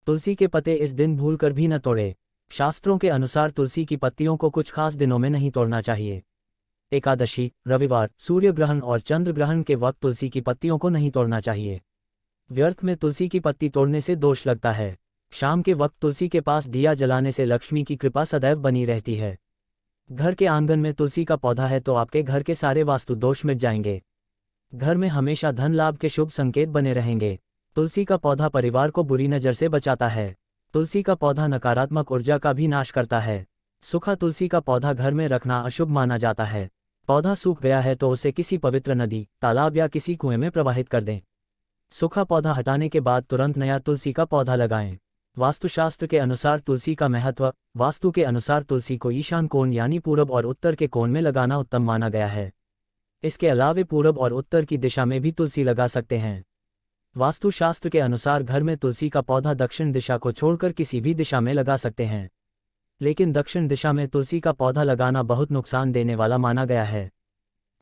तुलसी के पत्ते इस दिन भूलकर भी न तोड़े। शास्त्रों के अनुसार तुलसी की पत्तियों को कुछ खास दिनों में नहीं तोड़ना चाहिए। एकादशी, रविवार, सूर्य ग्रहण और चंद्र ग्रहण के वक्त तुलसी की पत्तियों को नहीं तोड़ना चाहिए। व्यर्थ में तुलसी की पत्ती तोड़ने से दोष लगता है। शाम के वक्त तुलसी के पास दिया जलाने से लक्ष्मी की कृपा सदैव बनी रहती है। घर के आंगन में तुलसी का पौधा है तो आपके घर के सारे वास्तु दोष मिट जाएंगे। घर में हमेशा धन लाभ के शुभ संकेत बने रहेंगे। तुलसी का पौधा परिवार को बुरी नज़र से बचाता है। तुलसी का पौधा नकारात्मक ऊर्जा का भी नाश करता है। सूखा तुलसी का पौधा घर में रखना अशुभ माना जाता है। पौधा सूख गया है तो उसे किसी पवित्र नदी, तालाब या किसी कुएं में प्रवाहित कर दें। सूखा पौधा हटाने के बाद तुरंत नया तुलसी का पौधा लगाएं। वास्तुशास्त्र के अनुसार तुलसी का महत्व। वास्तु के अनुसार तुलसी को ईशान कोण यानी पूरब और उत्तर के कोण में लगाना उत्तम माना गया है। इसके अलावे पूरब और उत्तर की दिशा में भी तुलसी लगा सकते हैं। वास्तुशास्त्र के अनुसार घर में तुलसी का पौधा दक्षिण दिशा को छोड़कर किसी भी दिशा में लगा सकते हैं, लेकिन दक्षिण दिशा में तुलसी का पौधा लगाना बहुत नुकसान देने वाला माना गया है।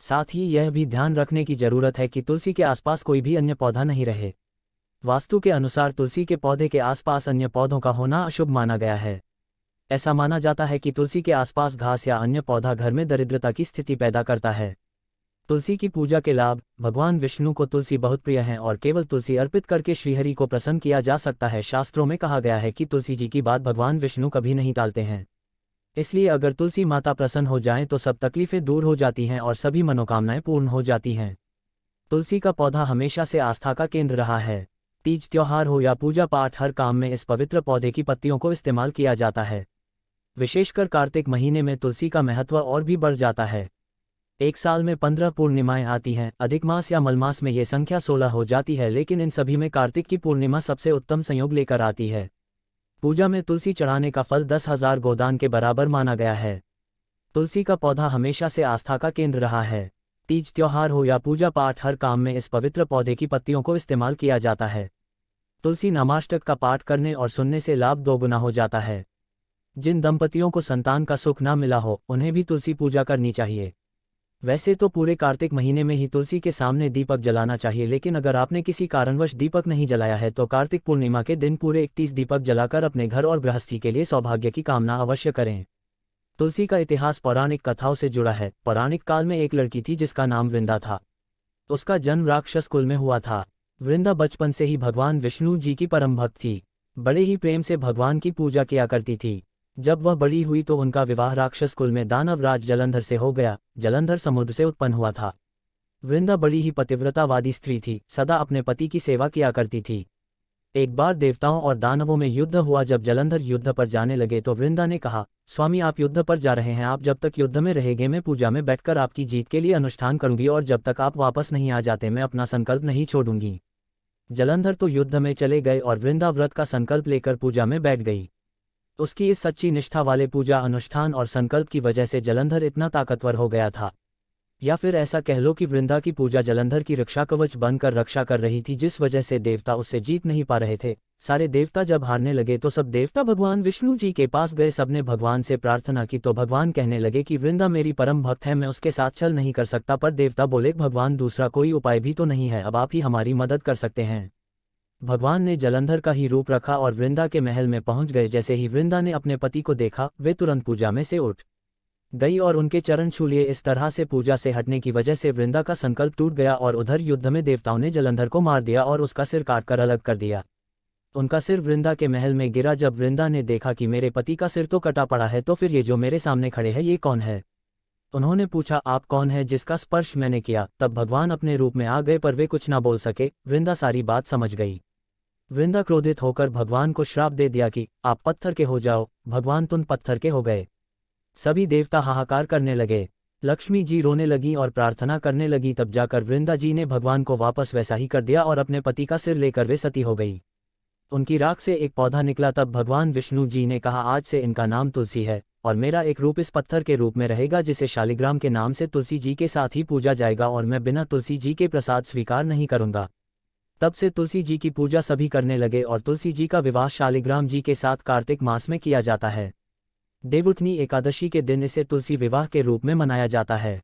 साथ ही यह भी ध्यान रखने की जरूरत है कि तुलसी के आसपास कोई भी अन्य पौधा नहीं रहे। वास्तु के अनुसार तुलसी के पौधे के आसपास अन्य पौधों का होना अशुभ माना गया है। ऐसा माना जाता है कि तुलसी के आसपास घास या अन्य पौधा घर में दरिद्रता की स्थिति पैदा करता है। तुलसी की पूजा के लाभ। भगवान विष्णु को तुलसी बहुत प्रिय है और केवल तुलसी अर्पित करके श्रीहरि को प्रसन्न किया जा सकता है। शास्त्रों में कहा गया है कि तुलसी जी की बात भगवान विष्णु कभी नहीं टालते हैं। इसलिए अगर तुलसी माता प्रसन्न हो जाएं तो सब तकलीफें दूर हो जाती हैं और सभी मनोकामनाएं पूर्ण हो जाती हैं। तुलसी का पौधा हमेशा से आस्था का केंद्र रहा है। तीज त्योहार हो या पूजा पाठ, हर काम में इस पवित्र पौधे की पत्तियों को इस्तेमाल किया जाता है। विशेषकर कार्तिक महीने में तुलसी का महत्व और भी बढ़ जाता है। एक साल में 15 पूर्णिमाएं आती हैं। अधिक मास या मलमास में ये संख्या 16 हो जाती है, लेकिन इन सभी में कार्तिक की पूर्णिमा सबसे उत्तम संयोग लेकर आती है। पूजा में तुलसी चढ़ाने का फल 10,000 गोदान के बराबर माना गया है। तुलसी का पौधा हमेशा से आस्था का केंद्र रहा है। तीज त्योहार हो या पूजा पाठ, हर काम में इस पवित्र पौधे की पत्तियों को इस्तेमाल किया जाता है। तुलसी नामाष्टक का पाठ करने और सुनने से लाभ दोगुना हो जाता है। जिन दंपतियों को संतान का सुख ना मिला हो उन्हें भी तुलसी पूजा करनी चाहिए। वैसे तो पूरे कार्तिक महीने में ही तुलसी के सामने दीपक जलाना चाहिए, लेकिन अगर आपने किसी कारणवश दीपक नहीं जलाया है तो कार्तिक पूर्णिमा के दिन पूरे 31 दीपक जलाकर अपने घर और गृहस्थी के लिए सौभाग्य की कामना अवश्य करें। तुलसी का इतिहास पौराणिक कथाओं से जुड़ा है। पौराणिक काल में एक लड़की थी जिसका नाम वृंदा था। उसका जन्म राक्षस कुल में हुआ था। वृंदा बचपन से ही भगवान विष्णु जी की परम भक्त थी। बड़े ही प्रेम से भगवान की पूजा किया करती थी। जब वह बड़ी हुई तो उनका विवाह राक्षस कुल में दानव राज जलंधर से हो गया। जलंधर समुद्र से उत्पन्न हुआ था। वृंदा बड़ी ही पतिव्रतावादी स्त्री थी, सदा अपने पति की सेवा किया करती थी। एक बार देवताओं और दानवों में युद्ध हुआ। जब जलंधर युद्ध पर जाने लगे तो वृंदा ने कहा, स्वामी आप युद्ध पर जा रहे हैं, आप जब तक युद्ध में रहेंगे मैं पूजा में बैठकर आपकी जीत के लिए अनुष्ठान करूंगी, और जब तक आप वापस नहीं आ जाते मैं अपना संकल्प नहीं छोड़ूंगी। जलंधर तो युद्ध में चले गए और वृंदा व्रत का संकल्प लेकर पूजा में बैठ गई। उसकी इस सच्ची निष्ठा वाले पूजा अनुष्ठान और संकल्प की वजह से जलंधर इतना ताकतवर हो गया था। या फिर ऐसा कह लो कि वृंदा की पूजा जलंधर की रक्षा कवच बनकर रक्षा कर रही थी, जिस वजह से देवता उससे जीत नहीं पा रहे थे। सारे देवता जब हारने लगे तो सब देवता भगवान विष्णु जी के पास गए। सबने भगवान से प्रार्थना की तो भगवान कहने लगे कि वृंदा मेरी परम भक्त है, मैं उसके साथ छल नहीं कर सकता। पर देवता बोले, भगवान दूसरा कोई उपाय भी तो नहीं है, अब आप ही हमारी मदद कर सकते हैं। भगवान ने जलंधर का ही रूप रखा और वृंदा के महल में पहुंच गए। जैसे ही वृंदा ने अपने पति को देखा वे तुरंत पूजा में से उठ गई और उनके चरण छू लिए। इस तरह से पूजा से हटने की वजह से वृंदा का संकल्प टूट गया और उधर युद्ध में देवताओं ने जलंधर को मार दिया और उसका सिर काटकर अलग कर दिया। उनका सिर वृंदा के महल में गिरा। जब वृंदा ने देखा कि मेरे पति का सिर तो कटा पड़ा है, तो फिर ये जो मेरे सामने खड़े हैं ये कौन है? उन्होंने पूछा, आप कौन है जिसका स्पर्श मैंने किया? तब भगवान अपने रूप में आ गए पर वे कुछ ना बोल सके। वृंदा सारी बात समझ गई। वृंदा क्रोधित होकर भगवान को श्राप दे दिया कि आप पत्थर के हो जाओ। भगवान तुम पत्थर के हो गए। सभी देवता हाहाकार करने लगे। लक्ष्मी जी रोने लगी और प्रार्थना करने लगी। तब जाकर वृंदा जी ने भगवान को वापस वैसा ही कर दिया और अपने पति का सिर लेकर वे सती हो गई। उनकी राख से एक पौधा निकला। तब भगवान विष्णु जी ने कहा, आज से इनका नाम तुलसी है और मेरा एक रूप इस पत्थर के रूप में रहेगा, जिसे शालिग्राम के नाम से तुलसी जी के साथ ही पूजा जाएगा और मैं बिना तुलसी जी के प्रसाद स्वीकार नहीं करूंगा। तब से तुलसी जी की पूजा सभी करने लगे और तुलसी जी का विवाह शालिग्राम जी के साथ कार्तिक मास में किया जाता है। देवउठनी एकादशी के दिन इसे तुलसी विवाह के रूप में मनाया जाता है।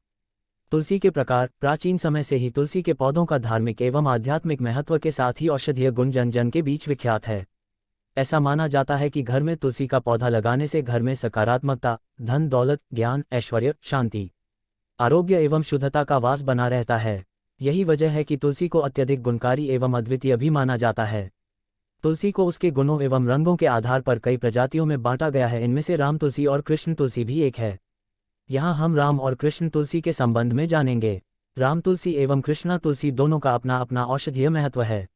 तुलसी के प्रकार। प्राचीन समय से ही तुलसी के पौधों का धार्मिक एवं आध्यात्मिक महत्व के साथ ही औषधीय गुण जन जन के बीच विख्यात है। ऐसा माना जाता है कि घर में तुलसी का पौधा लगाने से घर में सकारात्मकता, धन दौलत, ज्ञान, ऐश्वर्य, शांति, आरोग्य एवं शुद्धता का वास बना रहता है। यही वजह है कि तुलसी को अत्यधिक गुणकारी एवं अद्वितीय भी माना जाता है। तुलसी को उसके गुणों एवं रंगों के आधार पर कई प्रजातियों में बांटा गया है। इनमें से राम तुलसी और कृष्ण तुलसी भी एक है। यहाँ हम राम और कृष्ण तुलसी के संबंध में जानेंगे। राम तुलसी एवं कृष्णा तुलसी दोनों का अपना अपना औषधीय महत्व है।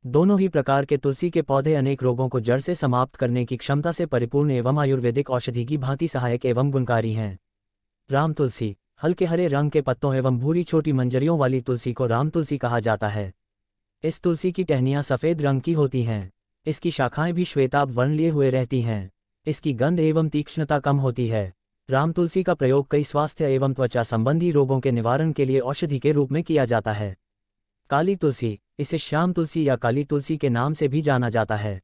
दोनों ही प्रकार के तुलसी के पौधे अनेक रोगों को जड़ से समाप्त करने की क्षमता से परिपूर्ण एवं आयुर्वेदिक औषधि की भांति सहायक एवं गुणकारी हैं। राम तुलसी, हल्के हरे रंग के पत्तों एवं भूरी छोटी मंजरियों वाली तुलसी को राम तुलसी कहा जाता है। इस तुलसी की टहनियाँ सफ़ेद रंग की होती हैं। इसकी शाखाएं भी श्वेताभ वर्ण लिए हुए रहती हैं। इसकी गंध एवं तीक्ष्णता कम होती है। राम तुलसी का प्रयोग कई स्वास्थ्य एवं त्वचा संबंधी रोगों के निवारण के लिए औषधि के रूप में किया जाता है। काली तुलसी, इसे श्याम तुलसी या काली तुलसी के नाम से भी जाना जाता है।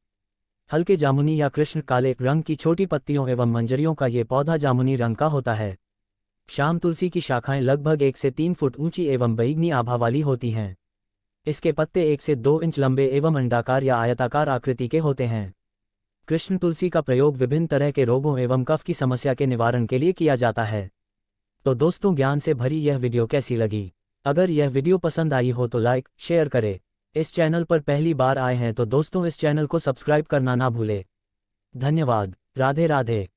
हल्के जामुनी या कृष्ण काले रंग की छोटी पत्तियों एवं मंजरियों का ये पौधा जामुनी रंग का होता है। श्याम तुलसी की शाखाएं लगभग 1 से 3 फुट ऊंची एवं बैंगनी आभा वाली होती हैं। इसके पत्ते 1 से 2 इंच लंबे एवं अंडाकार या आयताकार आकृति के होते हैं। कृष्ण तुलसी का प्रयोग विभिन्न तरह के रोगों एवं कफ की समस्या के निवारण के लिए किया जाता है। तो दोस्तों, ज्ञान से भरी यह वीडियो कैसी लगी? अगर यह वीडियो पसंद आई हो तो लाइक, शेयर करें। इस चैनल पर पहली बार आए हैं तो दोस्तों इस चैनल को सब्सक्राइब करना ना भूले। धन्यवाद। राधे राधे।